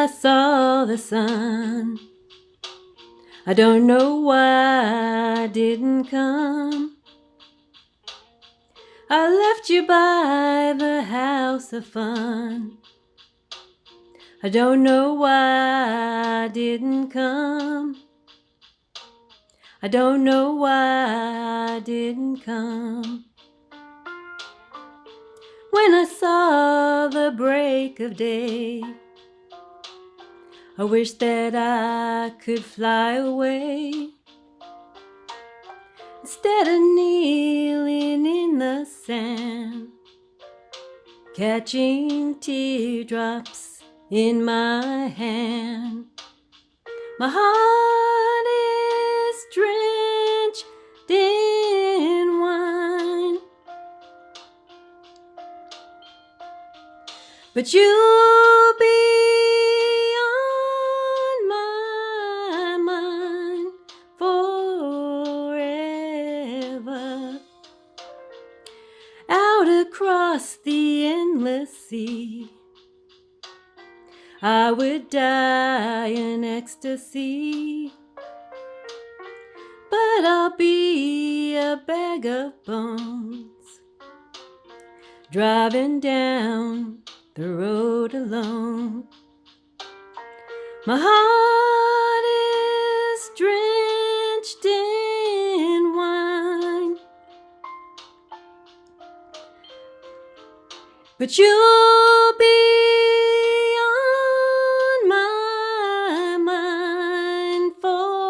I saw the sun. I don't know why I didn't come. I left you by the house of fun. I don't know why I didn't come. I don't know why I didn't come. When I saw the break of day, I wish that I could fly away. Instead of kneeling in the sand, catching teardrops in my hand. My heart is drenched in wine, but you'll be on my mind forever. Out across the endless sea, I would die in ecstasy, but I'll be a bag of bones, driving down the road alone. My heart is drenched in wine, but you'll be on my mind forever.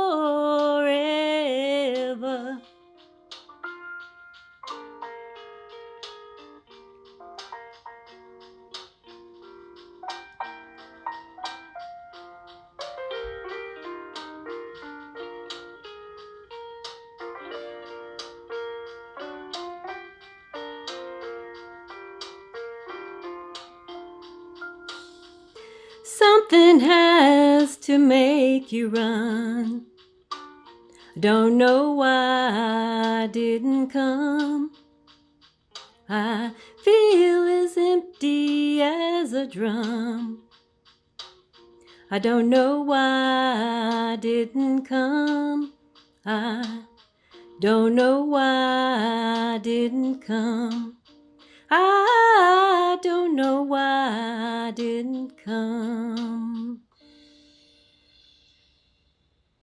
Something has to make you run. I don't know why I didn't come. I feel as empty as a drum. I don't know why I didn't come. I don't know why I didn't come. I don't know why I didn't come.